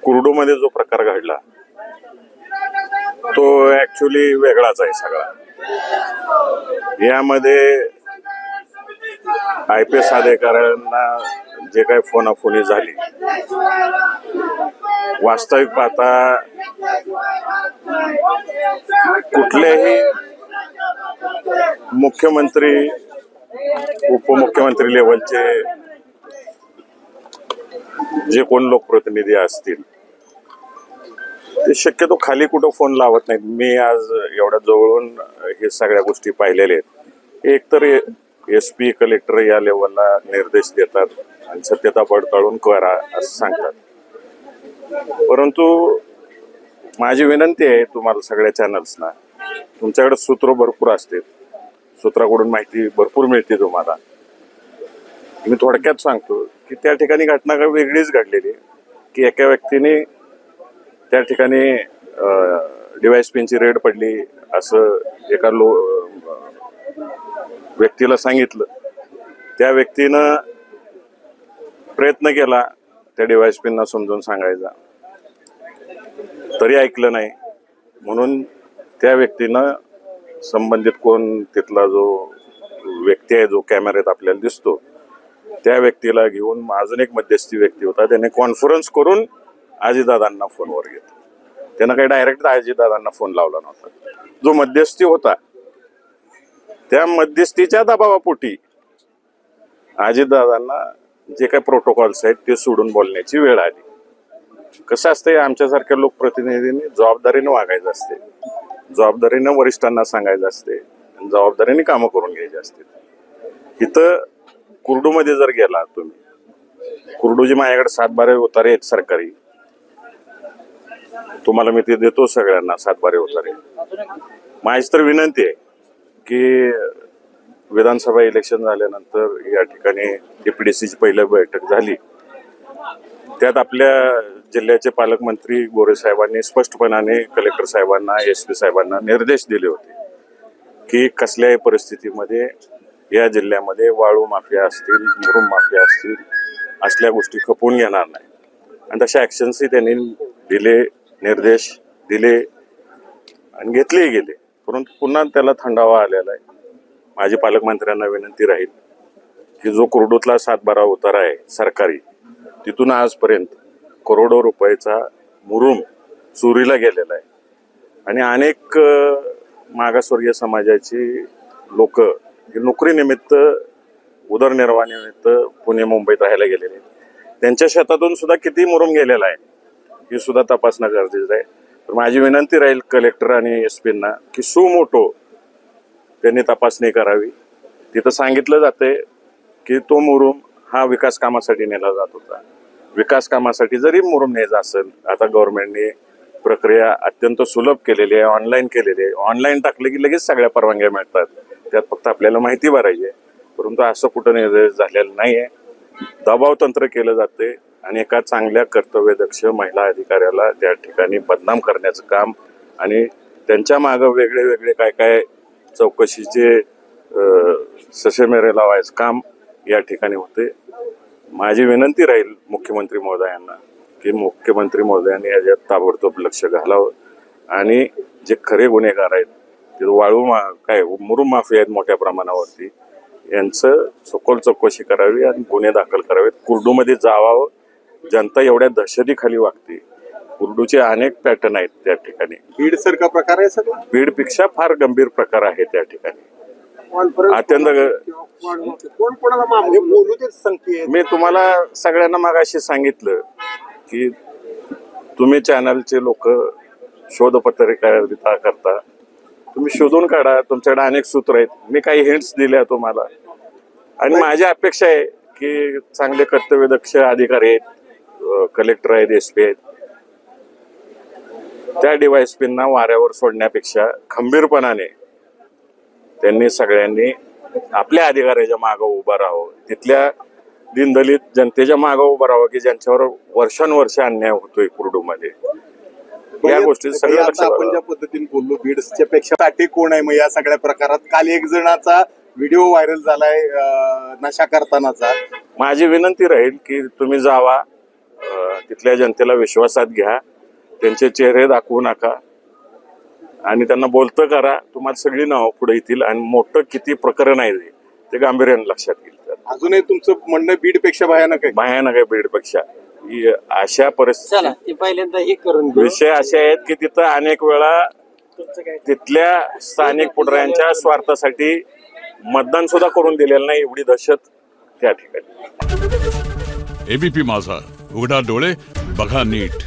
कुर्डूमध्ये जो प्रकार घडला तो ऍक्च्युली वेगळाच आहे सगळा। यामध्ये IPS अधिकाऱ्यांना जे काही फोनाफोनी झाली, वास्तविक पाहता कुठलेही मुख्यमंत्री उपमुख्यमंत्री लेवलचे जे कोण लोकप्रतिनिधी असतील ते शक्यतो खाली कुठं फोन लावत नाहीत। मी आज एवढ्या जवळून हे सगळ्या गोष्टी पाहिलेल्या आहेत। एक तर SP कलेक्टर या लेवलला निर्देश देतात आणि सत्यता पडताळून करा असं सांगतात, परंतु माझी विनंती आहे तुम्हाला सगळ्या चॅनल्सना, तुमच्याकडे सूत्र भरपूर असते, सूत्राकडून माहिती भरपूर मिळते तुम्हाला। मी थोडक्यात सांगतो की त्या ठिकाणी घटना काही वेगळीच घडलेली की एका व्यक्तीने त्या ठिकाणी DYSPची रेड पडली असं एका व्यक्तीला सांगितलं। त्या व्यक्तीनं प्रयत्न केला त्या DYSPना समजून सांगायचा, तरी ऐकलं नाही, म्हणून त्या व्यक्तीनं संबंधित कोण तिथला जो व्यक्ती आहे जो कॅमेऱ्यात आपल्याला दिसतो त्या व्यक्तीला घेऊन अजून एक मध्यस्थी व्यक्ती होता, त्याने कॉन्फरन्स करून अजितदादांना फोनवर घेतलं। त्यानं काही डायरेक्ट अजितदादांना फोन लावला नव्हता। जो मध्यस्थी होता त्या मध्यस्थीच्या दबावापोटी अजितदादांना जे काही प्रोटोकॉल्स आहेत ते सोडून बोलण्याची वेळ आली। कसं असतंय, आमच्यासारख्या लोकप्रतिनिधींनी जबाबदारीने वागायचं असते, जबाबदारीने वरिष्ठांना सांगायचं असते, जबाबदारीने कामं करून घ्यायची असते। इथं कुर्डूमध्ये जर गेला तुम्ही, कुर्डूजी माझ्याकडे 7-12 उतारे आहेत सरकारी, तुम्हाला मी ते देतो सगळ्यांना 7-12 उतारे। माझी तर विनंती आहे की विधानसभा इलेक्शन झाल्यानंतर या ठिकाणी DPDCची पहिली बैठक झाली, त्यात आपल्या जिल्ह्याचे पालकमंत्री गोरे साहेबांनी स्पष्टपणाने कलेक्टर साहेबांना SP साहेबांना निर्देश दिले होते की कसल्याही परिस्थितीमध्ये या जिल्ह्यामध्ये वाळू माफिया असतील, मुरुम माफिया असतील, असल्या गोष्टी खपवून घेणार नाही, आणि तशा ऍक्शन्सही त्यांनी दिले, निर्देश दिले आणि घेतलेही गेले, परंतु पुन्हा त्याला थंडावा आलेला आहे। माझी पालकमंत्र्यांना विनंती राहील की जो कुर्डूतला 7-12 उतारा आहे सरकारी, तिथून आजपर्यंत करोडो रुपयाचा मुरुम चोरीला गेलेला आहे आणि अनेक मागासवर्गीय समाजाची लोक नोकरीनिमित्त उदरनिर्वाहानिमित्त पुणे मुंबईत राहायला गेलेले, त्यांच्या शेतातून सुद्धा किती मुरुम गेलेला आहे हे सुद्धा तपासणं गरजेचं आहे। तर माझी विनंती राहील कलेक्टर आणि SPना की सुमोटो त्यांनी तपासणी करावी। तिथं सांगितलं जाते की तो मुरुम हा विकास कामासाठी नेला जात होता, विकास कामासाठी जरी मुरुम न्यायचा असेल, आता गव्हर्नमेंटने प्रक्रिया अत्यंत सुलभ केलेली आहे, ऑनलाईन केलेली आहे, ऑनलाईन टाकले की लगेच सगळ्या परवानग्या मिळतात, त्यात फक्त आपल्याला माहिती भरायची आहे, परंतु असं कुठं निर्देश झालेलं नाही आहे। दबाव तंत्र केलं जाते आणि एका चांगल्या कर्तव्यदक्ष महिला अधिकाऱ्याला त्या ठिकाणी बदनाम करण्याचं काम आणि त्यांच्या मागं वेगळे वेगळे काय काय चौकशीचे ससेमेरे लावायचं काम या ठिकाणी होते। माझी विनंती राहील मुख्यमंत्री महोदयांना की मुख्यमंत्री महोदयांनी याच्यात ताबडतोब लक्ष घालावं आणि जे खरे गुन्हेगार आहेत ते वाळू मुरुम माफिया आहेत मोठ्या प्रमाणावरती, यांचं सखोल चौकशी करावी आणि गुन्हे दाखल करावेत। कुर्डूमध्ये जावावं, जनता एवढ्या दहशतीखाली वागते, कुर्डूचे अनेक पॅटर्न आहेत त्या ठिकाणी। बीड सारखा प्रकार आहे सगळं, बीडपेक्षा फार गंभीर प्रकार आहे त्या ठिकाणी, अत्यंत। मी तुम्हाला सगळ्यांना मागाशी सांगितलं की तुम्ही चॅनलचे लोक शोधपत्रिका करता, तुम्ही शोधून काढा, तुमच्याकडे अनेक सूत्र आहेत, मी काही हिंट्स दिल्या तुम्हाला, आणि माझी अपेक्षा आहे की चांगले कर्तव्यदक्ष अधिकारी आहेत, कलेक्टर आहेत, SP आहेत, त्या DYSPना वाऱ्यावर सोडण्यापेक्षा खंबीरपणाने त्यांनी सगळ्यांनी आपल्या अधिकाऱ्याच्या मागं उभं राहावं, तिथल्या दीनदलित जनतेच्या मागं उभं राहावं की ज्यांच्यावर वर्षानुवर्ष अन्याय होतोय कुर्डूमध्ये। या गोष्टी सगळ्या आपण ज्या पद्धतीने बोललो बीडच्या पेक्षा साठी कोण आहे मग या सगळ्या प्रकारात? काल एक जणाचा व्हिडिओ व्हायरल झालाय नशा करतानाचा। माझी विनंती राहील की तुम्ही जावा, तिथल्या जनतेला विश्वासात घ्या, त्यांचे चेहरे दाखवू नका आणि त्यांना बोलतं करा. तुम्हाला सगळी नावं पुढे येतील आणि मोठं किती प्रकरण आहे ते गांभीर्याने लक्षात घेईल. अजूनही तुमचं म्हणणं बीडपेक्षा भयानक आहे. भयानक आहे बीडपेक्षा. अशा परिस्थितीत पहिल्यांदा हे करून घेऊ. विषय असे आहेत की तिथं अनेक वेळा तिथल्या स्थानिक पुढाऱ्यांच्या स्वार्थासाठी मतदान सुद्धा करून दिलेलं नाही, एवढी दहशत त्या ठिकाणी. एबीपी माझा, उघडा डोळे बघा नीट.